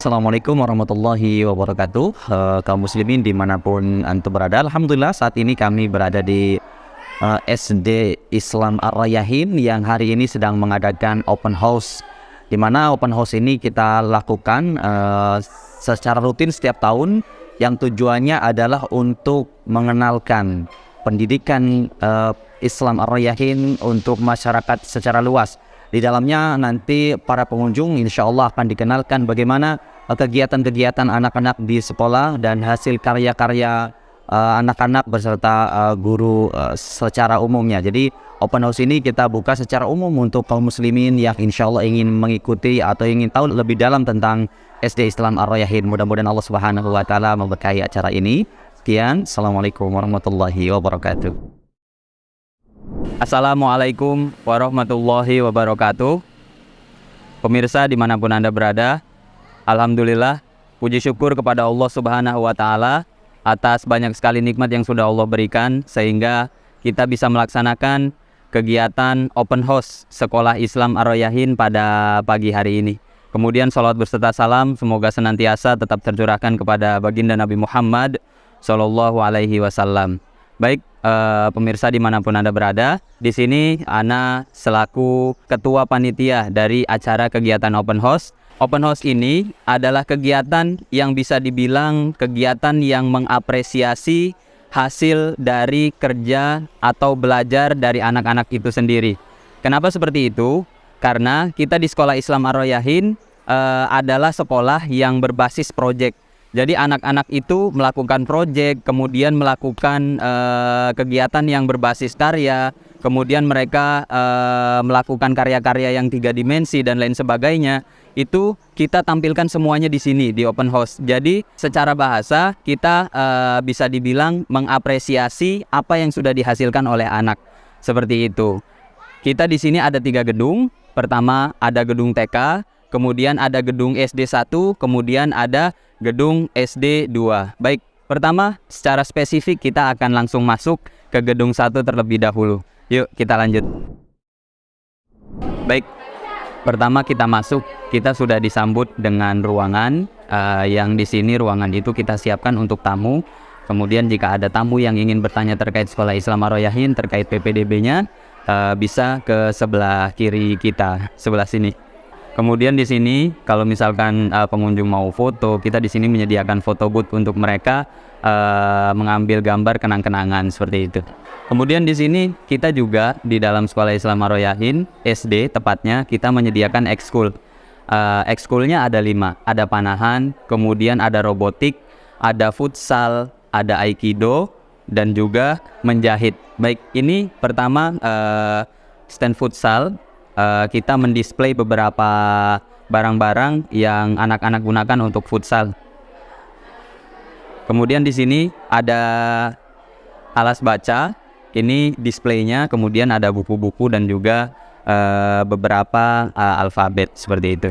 Assalamualaikum warahmatullahi wabarakatuh. Kaum muslimin dimanapun antum berada, alhamdulillah saat ini kami berada di SD Islam Ar-Rayyahin yang hari ini sedang mengadakan open house, di mana open house ini kita lakukan secara rutin setiap tahun, yang tujuannya adalah untuk mengenalkan pendidikan Islam Ar-Rayyahin untuk masyarakat secara luas. Di dalamnya nanti para pengunjung insya Allah akan dikenalkan bagaimana kegiatan-kegiatan anak-anak di sekolah dan hasil karya-karya anak-anak beserta guru secara umumnya. Jadi open house ini kita buka secara umum untuk kaum muslimin yang insya Allah ingin mengikuti atau ingin tahu lebih dalam tentang SD Islam Ar-Rayyahin. Mudah-mudahan Allah Subhanahu wa Ta'ala memberkahi acara ini. Sekian, Assalamualaikum warahmatullahi wabarakatuh. Assalamualaikum warahmatullahi wabarakatuh. Pemirsa dimanapun Anda berada, alhamdulillah, puji syukur kepada Allah Subhanahu wa Ta'ala atas banyak sekali nikmat yang sudah Allah berikan, sehingga kita bisa melaksanakan kegiatan open house Sekolah Islam Ar-Rayyahin pada pagi hari ini. Kemudian salawat berserta salam semoga senantiasa tetap tercurahkan kepada baginda Nabi Muhammad Sallallahu Alaihi Wasallam. Baik, pemirsa dimanapun Anda berada, di sini Ana selaku ketua panitia dari acara kegiatan open house. Open house ini adalah kegiatan yang bisa dibilang kegiatan yang mengapresiasi hasil dari kerja atau belajar dari anak-anak itu sendiri. Kenapa seperti itu? Karena kita di Sekolah Islam Ar-Rayyahin adalah sekolah yang berbasis proyek. Jadi anak-anak itu melakukan proyek, kemudian melakukan kegiatan yang berbasis karya, kemudian mereka melakukan karya-karya yang 3 dimensi dan lain sebagainya. Itu kita tampilkan semuanya di sini di open house. Jadi secara bahasa kita bisa dibilang mengapresiasi apa yang sudah dihasilkan oleh anak. Seperti itu. Kita di sini ada 3 gedung. Pertama ada gedung TK, kemudian ada gedung SD 1, kemudian ada gedung SD 2. Baik, pertama secara spesifik kita akan langsung masuk ke gedung 1 terlebih dahulu. Yuk kita lanjut. Baik, pertama kita masuk, kita sudah disambut dengan ruangan yang di sini ruangan itu kita siapkan untuk tamu. Kemudian jika ada tamu yang ingin bertanya terkait Sekolah Islam Ar-Rayyahin, terkait PPDB-nya, bisa ke sebelah kiri kita, sebelah sini. Kemudian di sini kalau misalkan pengunjung mau foto, kita di sini menyediakan foto booth untuk mereka mengambil gambar kenang-kenangan seperti itu. Kemudian di sini kita juga di dalam Sekolah Islam Ar-Rayyahin SD tepatnya kita menyediakan ekskul. Ekskulnya ada 5, ada panahan, kemudian ada robotik, ada futsal, ada aikido, dan juga menjahit. Baik, ini pertama stand futsal. Kita mendisplay beberapa barang-barang yang anak-anak gunakan untuk futsal. Kemudian di sini ada alas baca, ini displaynya, kemudian ada buku-buku dan juga beberapa alfabet seperti itu.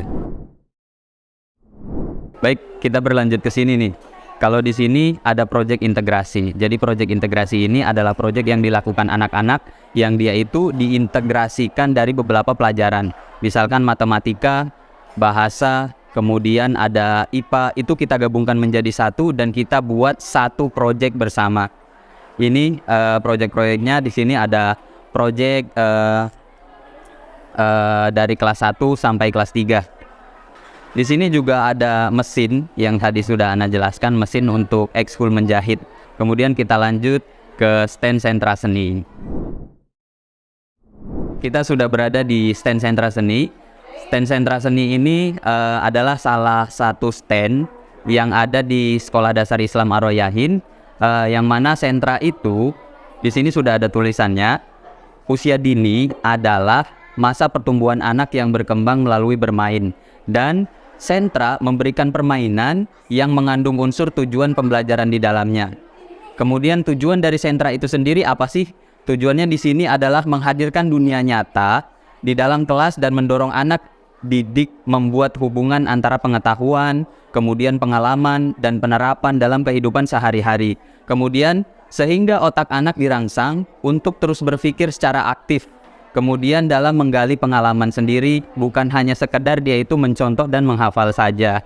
Baik, kita berlanjut ke sini nih. Kalau di sini ada proyek integrasi. Jadi proyek integrasi ini adalah proyek yang dilakukan anak-anak yang dia itu diintegrasikan dari beberapa pelajaran. Misalkan matematika, bahasa, kemudian ada IPA, itu kita gabungkan menjadi satu dan kita buat satu proyek bersama. Ini proyek-proyeknya di sini ada proyek dari kelas 1 sampai kelas 3. Di sini juga ada mesin yang tadi sudah Ana jelaskan, mesin untuk ekskul menjahit. Kemudian kita lanjut ke stand sentra seni. Kita sudah berada di stand sentra seni. Stand sentra seni ini adalah salah satu stand yang ada di Sekolah Dasar Islam Ar-Rayyahin, yang mana sentra itu di sini sudah ada tulisannya. Usia dini adalah masa pertumbuhan anak yang berkembang melalui bermain, dan sentra memberikan permainan yang mengandung unsur tujuan pembelajaran di dalamnya. Kemudian tujuan dari sentra itu sendiri apa sih? Tujuannya di sini adalah menghadirkan dunia nyata di dalam kelas dan mendorong anak didik membuat hubungan antara pengetahuan, kemudian pengalaman dan penerapan dalam kehidupan sehari-hari. Kemudian sehingga otak anak dirangsang untuk terus berpikir secara aktif. Kemudian dalam menggali pengalaman sendiri, bukan hanya sekedar dia itu mencontoh dan menghafal saja.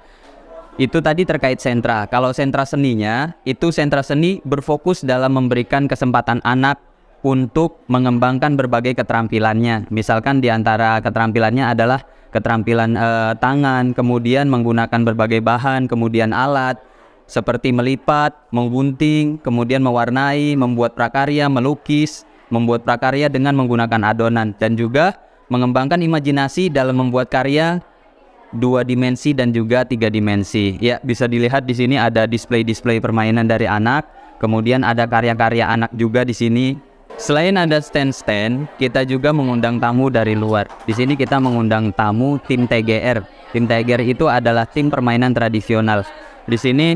Itu tadi terkait sentra. Kalau sentra seninya, itu sentra seni berfokus dalam memberikan kesempatan anak untuk mengembangkan berbagai keterampilannya. Misalkan di antara keterampilannya adalah keterampilan tangan, kemudian menggunakan berbagai bahan, kemudian alat seperti melipat, menggunting, kemudian mewarnai, membuat prakarya, melukis, membuat prakarya dengan menggunakan adonan, dan juga mengembangkan imajinasi dalam membuat karya 2 dimensi dan juga 3 dimensi. Ya, bisa dilihat di sini ada display-display permainan dari anak, kemudian ada karya-karya anak juga di sini. Selain ada stand-stand, kita juga mengundang tamu dari luar. Di sini kita mengundang tamu tim TGR. Tim TGR itu adalah tim permainan tradisional. Di sini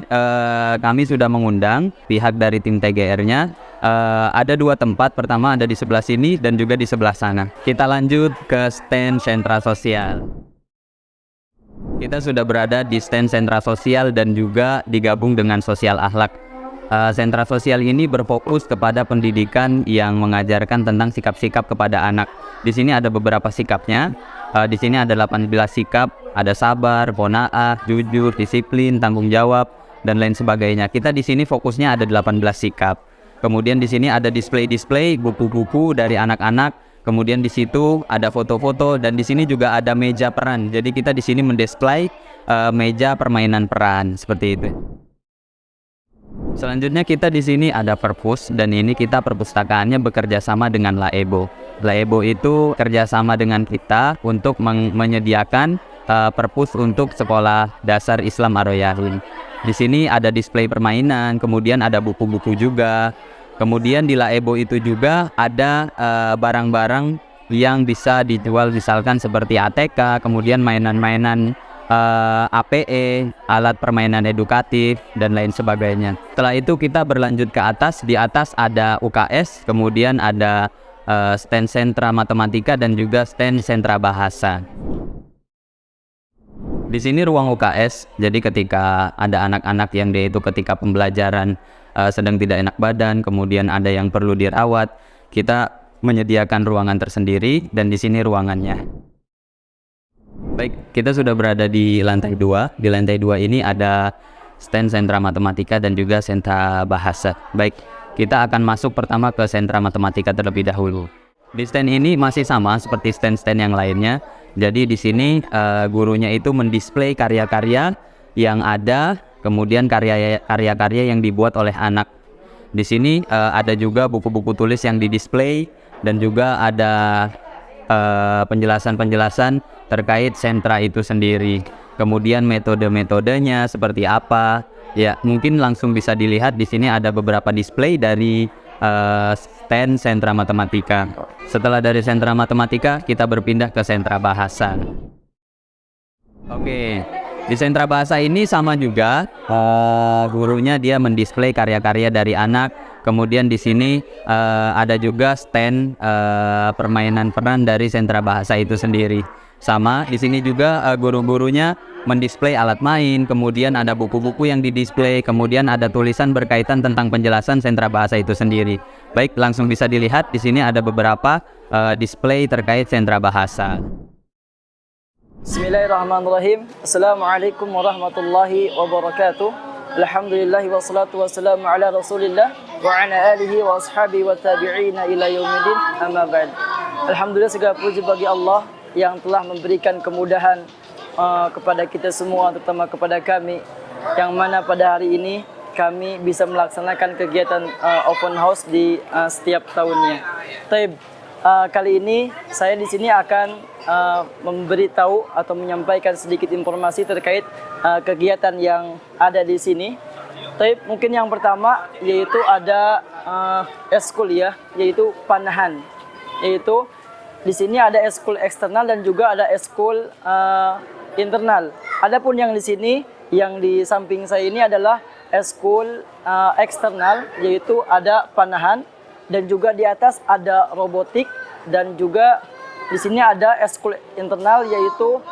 kami sudah mengundang pihak dari tim TGR-nya. Ada 2 tempat, pertama ada di sebelah sini dan juga di sebelah sana. Kita lanjut ke stand sentra sosial. Kita sudah berada di stand sentra sosial dan juga digabung dengan sosial akhlak. Sentra sosial ini berfokus kepada pendidikan yang mengajarkan tentang sikap-sikap kepada anak. Di sini ada beberapa sikapnya. Di sini ada 18 sikap, ada sabar, qanaah, jujur, disiplin, tanggung jawab, dan lain sebagainya. Kita di sini fokusnya ada 18 sikap. Kemudian di sini ada display-display buku-buku dari anak-anak. Kemudian di situ ada foto-foto, dan di sini juga ada meja peran. Jadi kita di sini mendisplay meja permainan peran seperti itu. Selanjutnya kita di sini ada perpus, dan ini kita perpustakaannya bekerja sama dengan Laebo. Laebo itu kerjasama dengan kita untuk menyediakan perpus untuk sekolah dasar Islam Ar-Rayyahin. Di sini ada display permainan, kemudian ada buku-buku juga. Kemudian di Laebo itu juga ada barang-barang yang bisa dijual, misalkan seperti ATK, kemudian mainan-mainan APE, alat permainan edukatif, dan lain sebagainya. Setelah itu kita berlanjut ke atas. Di atas ada UKS, kemudian ada stand sentra matematika dan juga stand sentra bahasa. Di sini ruang UKS, jadi ketika ada anak-anak yang dia itu ketika pembelajaran sedang tidak enak badan, kemudian ada yang perlu dirawat, kita menyediakan ruangan tersendiri, dan di sini ruangannya. Baik, kita sudah berada di lantai 2. Di lantai 2 ini ada stand sentra matematika dan juga sentra bahasa. Baik, kita akan masuk pertama ke sentra matematika terlebih dahulu. Di stand ini masih sama seperti stand-stand yang lainnya. Jadi di sini gurunya itu mendisplay karya-karya yang ada, kemudian karya-karya yang dibuat oleh anak. Di sini ada juga buku-buku tulis yang didisplay, dan juga ada penjelasan-penjelasan terkait sentra itu sendiri. Kemudian metode-metodenya seperti apa? Ya, mungkin langsung bisa dilihat di sini ada beberapa display dari stand sentra matematika. Setelah dari sentra matematika, kita berpindah ke sentra bahasa. Oke. Di sentra bahasa ini sama juga, gurunya dia mendisplay karya-karya dari anak. Kemudian di sini ada juga stand permainan peran dari sentra bahasa itu sendiri. Sama, di sini juga guru-gurunya mendisplay alat main. Kemudian ada buku-buku yang didisplay. Kemudian ada tulisan berkaitan tentang penjelasan sentra bahasa itu sendiri. Baik, langsung bisa dilihat di sini ada beberapa display terkait sentra bahasa. Bismillahirrahmanirrahim. Assalamualaikum warahmatullahi wabarakatuh. Alhamdulillah wassalatu wassalamu ala Rasulillah wa ala alihi wa ashabihi wa tabi'ina ila yaumiddin. Amma ba'd. Alhamdulillah, segala puji bagi Allah yang telah memberikan kemudahan kepada kita semua, terutama kepada kami, yang mana pada hari ini kami bisa melaksanakan kegiatan open house di setiap tahunnya. Taib, kali ini saya di sini akan memberitahu atau menyampaikan sedikit informasi terkait kegiatan yang ada di sini. Taib, mungkin yang pertama yaitu ada eskul ya, yaitu panahan. Yaitu di sini ada eskul eksternal dan juga ada eskul internal. Adapun yang di sini, yang di samping saya ini adalah eskul eksternal, yaitu ada panahan, dan juga di atas ada robotik, dan juga di sini ada eskul internal yaitu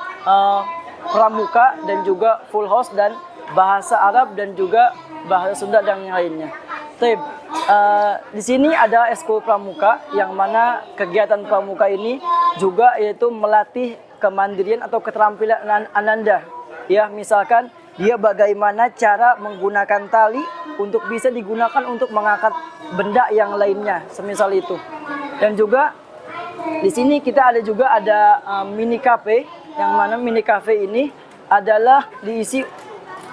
pramuka dan juga full house dan bahasa Arab dan juga bahasa Sunda dan yang lainnya. Taib, di sini ada eskul pramuka, yang mana kegiatan pramuka ini juga yaitu melatih kemandirian atau keterampilan ananda. Ya, misalkan dia bagaimana cara menggunakan tali untuk bisa digunakan untuk mengangkat benda yang lainnya, semisal itu. Dan juga di sini kita ada mini cafe, yang mana mini cafe ini adalah diisi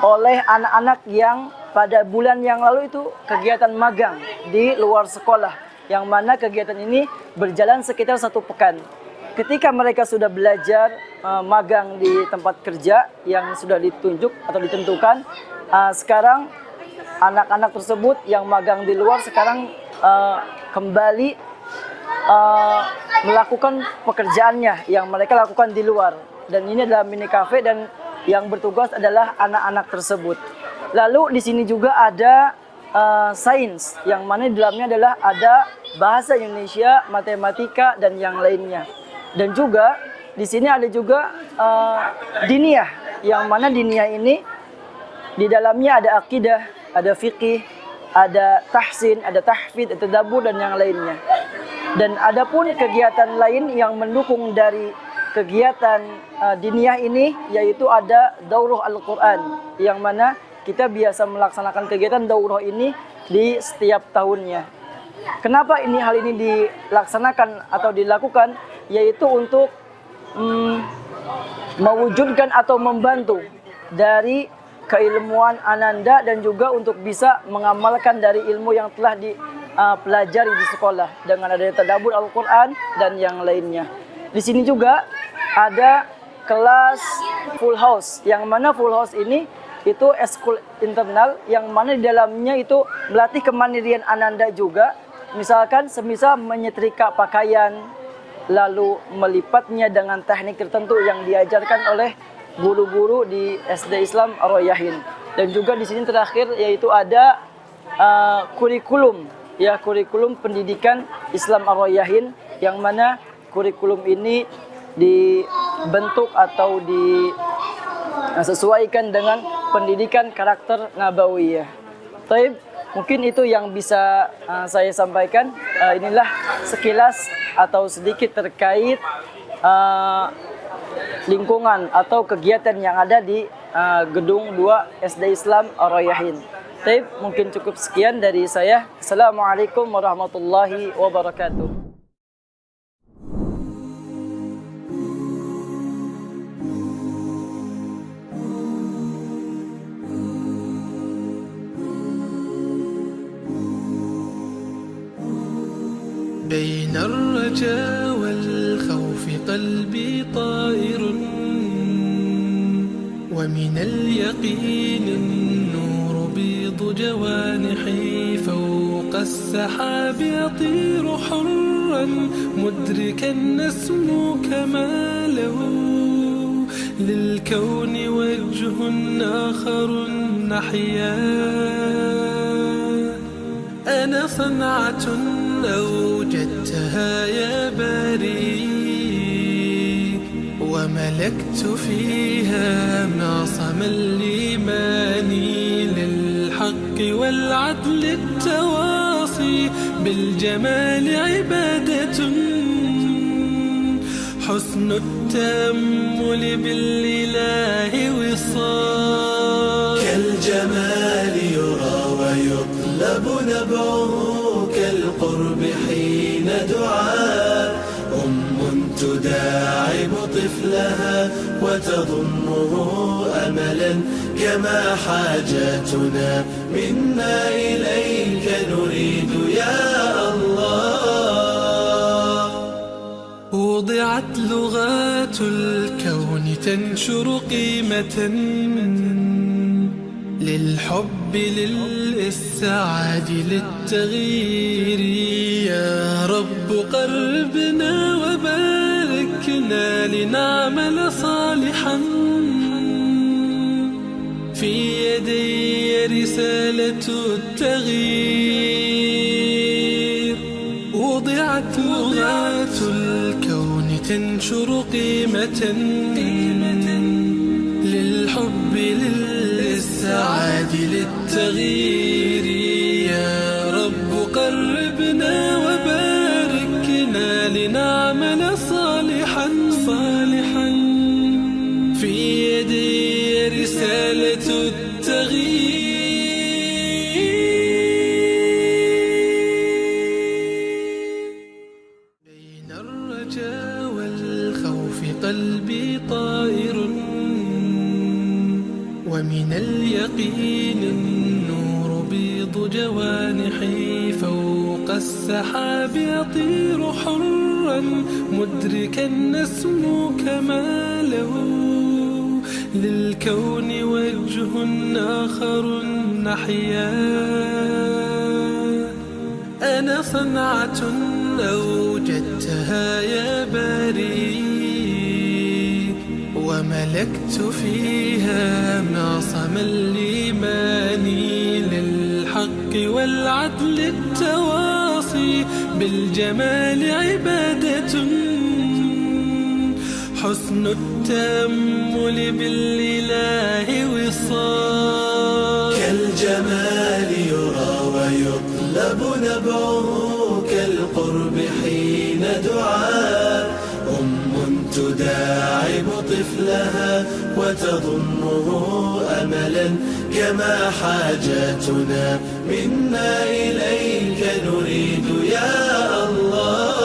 oleh anak-anak yang pada bulan yang lalu itu kegiatan magang di luar sekolah, yang mana kegiatan ini berjalan sekitar 1 pekan. Ketika mereka sudah belajar magang di tempat kerja yang sudah ditunjuk atau ditentukan, sekarang anak-anak tersebut yang magang di luar sekarang kembali melakukan pekerjaannya yang mereka lakukan di luar. Dan ini adalah mini cafe dan yang bertugas adalah anak-anak tersebut. Lalu di sini juga ada sains, yang mana di dalamnya adalah ada bahasa Indonesia, matematika, dan yang lainnya. Dan juga di sini ada juga diniyah, yang mana diniyah ini di dalamnya ada akidah, ada fikih, ada tahsin, ada tahfidz, ada tadabbur, dan yang lainnya. Dan adapun kegiatan lain yang mendukung dari kegiatan diniyah ini, yaitu ada daurah Al-Quran, yang mana kita biasa melaksanakan kegiatan daurah ini di setiap tahunnya. Kenapa hal ini dilaksanakan atau dilakukan? Yaitu untuk mewujudkan atau membantu dari keilmuan Ananda dan juga untuk bisa mengamalkan dari ilmu yang telah dipelajari di sekolah dengan adanya tadabbur Al-Quran dan yang lainnya. Di sini juga ada kelas full house, yang mana full house ini itu eskul internal, yang mana di dalamnya itu melatih kemandirian Ananda juga. Misalkan semisal menyetrika pakaian, lalu melipatnya dengan teknik tertentu yang diajarkan oleh guru-guru di SD Islam Ar-Rayyahin. Dan juga di sini terakhir yaitu ada kurikulum, ya, kurikulum pendidikan Islam Ar-Rayyahin, yang mana kurikulum ini dibentuk atau disesuaikan dengan pendidikan karakter Nabawiyah. Taib, mungkin itu yang bisa saya sampaikan. Inilah sekilas atau sedikit terkait lingkungan atau kegiatan yang ada di gedung 2 SD Islam Ar-Rayyahin. Taib, mungkin cukup sekian dari saya. Assalamualaikum warahmatullahi wabarakatuh. بين الرجاء والخوف قلبي طائر ومن اليقين النور بيض جوانحي فوق السحاب يطير حرا مدركا نسمو كماله للكون وجه آخر نحيا أنا صنعة أوجدتها يا باري وملكت فيها معصم الإيمان للحق والعدل التواصي بالجمال عبادة حسن التأمل بالإله وصال كالجمال يرى ويطلب نبعه كالقرب حين دعاء تداعب طفلها وتضمه أملا كما حاجاتنا منا إليك نريد يا الله وضعت لغات الكون تنشر قيمة للحب للإسعاد للتغيير يا رب قربنا وباركنا لنعمل صالحا في يدي رسالة التغيير وضعت لغات الكون تنشر قيمة للحب للسعاد للتغيير يا رب قربنا وباركنا لنعمل صالحا في يدي رسالة قلبي طائر ومن اليقين النور بيض جوانحي فوق السحاب يطير حرا مدركا نسمو كماله للكون وجه آخر نحيا أنا صنعة أوجدتها يا باري وملكت فيها معصم الإيمان للحق والعدل التواصي بالجمال عبادة حسن التأمل بالإله وصال كالجمال يرى ويطلب نبعه كالقرب حين دعاء تداعب طفلها وتضمه أملا كما حاجاتنا منا إليك نريد يا الله.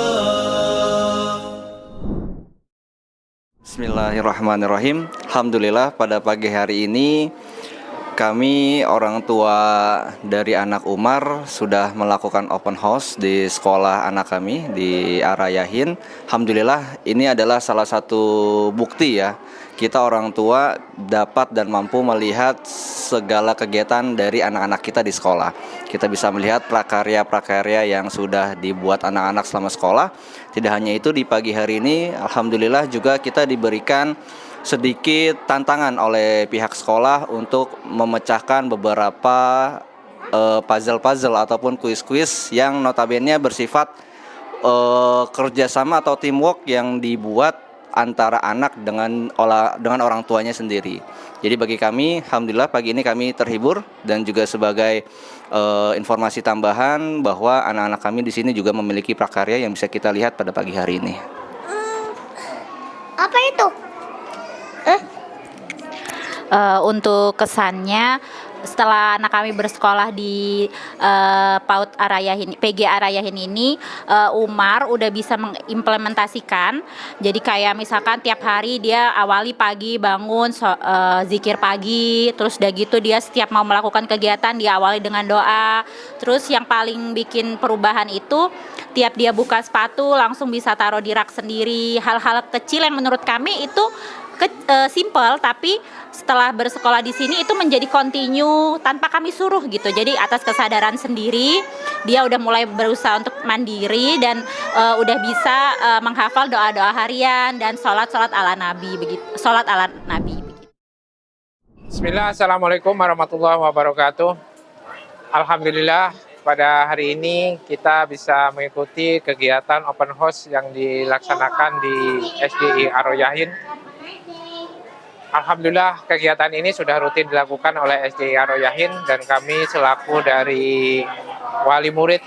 Bismillahirrahmanirrahim. Alhamdulillah pada pagi hari ini kami orang tua dari anak Umar sudah melakukan open house di sekolah anak kami di Ar-Rayyahin. Alhamdulillah ini adalah salah satu bukti ya, kita orang tua dapat dan mampu melihat segala kegiatan dari anak-anak kita di sekolah. Kita bisa melihat prakarya-prakarya yang sudah dibuat anak-anak selama sekolah. Tidak hanya itu, di pagi hari ini alhamdulillah juga kita diberikan sedikit tantangan oleh pihak sekolah untuk memecahkan beberapa puzzle-puzzle ataupun kuis-kuis yang notabene bersifat kerjasama atau teamwork yang dibuat antara anak dengan orang tuanya sendiri. Jadi bagi kami, alhamdulillah pagi ini kami terhibur dan juga sebagai informasi tambahan bahwa anak-anak kami di sini juga memiliki prakarya yang bisa kita lihat pada pagi hari ini. Apa itu? Untuk kesannya setelah anak kami bersekolah di PAUD Ar-Rayyahin, PG Ar-Rayyahin ini, Umar udah bisa mengimplementasikan. Jadi kayak misalkan tiap hari dia awali pagi bangun zikir pagi, terus udah gitu dia setiap mau melakukan kegiatan diawali dengan doa. Terus yang paling bikin perubahan itu tiap dia buka sepatu langsung bisa taruh di rak sendiri. Hal-hal kecil yang menurut kami itu simple, tapi setelah bersekolah di sini itu menjadi continue tanpa kami suruh gitu. Jadi atas kesadaran sendiri dia udah mulai berusaha untuk mandiri dan udah bisa menghafal doa-doa harian dan sholat ala Nabi begitu. Sholat ala Nabi begitu. Bismillah, assalamualaikum warahmatullahi wabarakatuh. Alhamdulillah pada hari ini kita bisa mengikuti kegiatan open house yang dilaksanakan di SDI Ar-Rayyahin. Alhamdulillah kegiatan ini sudah rutin dilakukan oleh SDI Ar-Rayyahin dan kami selaku dari wali murid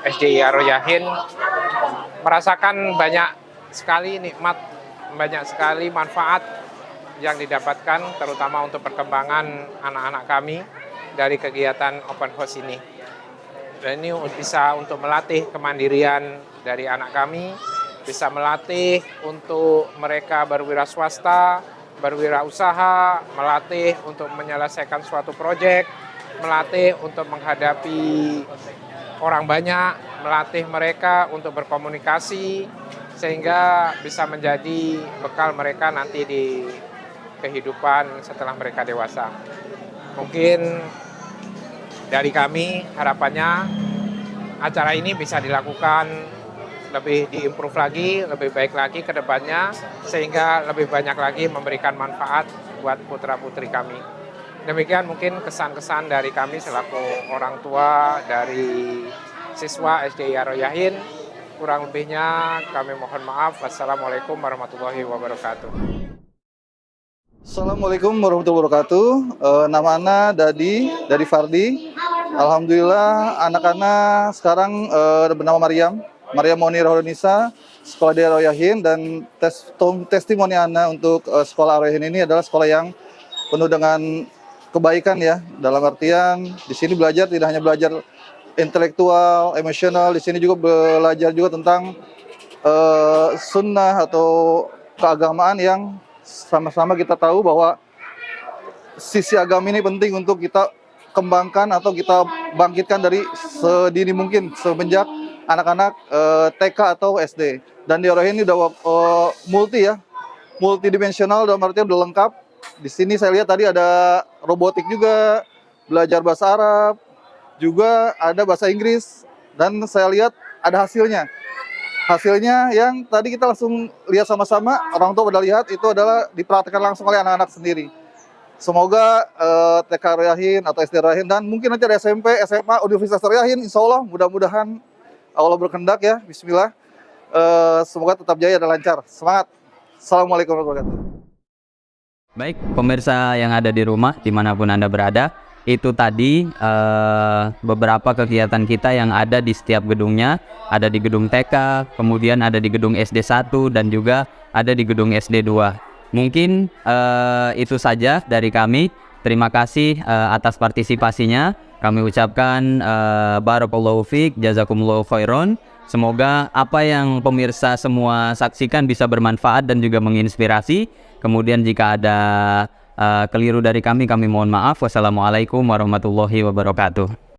SDI Ar-Rayyahin merasakan banyak sekali nikmat, banyak sekali manfaat yang didapatkan terutama untuk perkembangan anak-anak kami dari kegiatan open house ini. Dan ini bisa untuk melatih kemandirian dari anak kami, bisa melatih untuk mereka berwira swasta, berwirausaha, melatih untuk menyelesaikan suatu proyek, melatih untuk menghadapi orang banyak, melatih mereka untuk berkomunikasi, sehingga bisa menjadi bekal mereka nanti di kehidupan setelah mereka dewasa. Mungkin dari kami harapannya acara ini bisa dilakukan lebih diimprove lagi, lebih baik lagi ke depannya, sehingga lebih banyak lagi memberikan manfaat buat putra-putri kami. Demikian mungkin kesan-kesan dari kami selaku orang tua dari siswa SDI Ar-Rayyahin. Kurang lebihnya kami mohon maaf. Wassalamualaikum warahmatullahi wabarakatuh. Assalamualaikum warahmatullahi wabarakatuh. Nama Ana dari Fardi. Alhamdulillah anak-anak sekarang bernama Maryam Moni Rohdanisa, sekolah di Ar-Rayyahin, dan testimoni Ana untuk sekolah Ar-Rayyahin ini adalah sekolah yang penuh dengan kebaikan ya. Dalam artian di sini belajar tidak hanya belajar intelektual, emosional, di sini juga belajar juga tentang sunnah atau keagamaan yang sama-sama kita tahu bahwa sisi agama ini penting untuk kita kembangkan atau kita bangkitkan dari sedini mungkin semenjak anak-anak TK atau SD. Dan di Ar-Rayyahin ini udah multidimensional, dalam artian udah lengkap. Di sini saya lihat tadi ada robotik juga, belajar bahasa Arab, juga ada bahasa Inggris, dan saya lihat ada hasilnya. Hasilnya yang tadi kita langsung lihat sama-sama, orang tua pada lihat, itu adalah dipraktikkan langsung oleh anak-anak sendiri. Semoga TK Ar-Rayyahin atau SD Ar-Rayyahin, dan mungkin nanti ada SMP, SMA, Universitas Ar-Rayyahin, insya Allah mudah-mudahan Allah berkehendak ya, bismillah. Semoga tetap jaya dan lancar. Semangat. Assalamualaikum warahmatullahi wabarakatuh. Baik, pemirsa yang ada di rumah, dimanapun Anda berada, itu tadi beberapa kegiatan kita yang ada di setiap gedungnya. Ada di gedung TK, kemudian ada di gedung SD 1, dan juga ada di gedung SD 2. Mungkin itu saja dari kami. Terima kasih atas partisipasinya. Kami ucapkan barakallahu fiik, jazakumullahu khairan. Semoga apa yang pemirsa semua saksikan bisa bermanfaat dan juga menginspirasi. Kemudian jika ada keliru dari kami mohon maaf. Wassalamualaikum warahmatullahi wabarakatuh.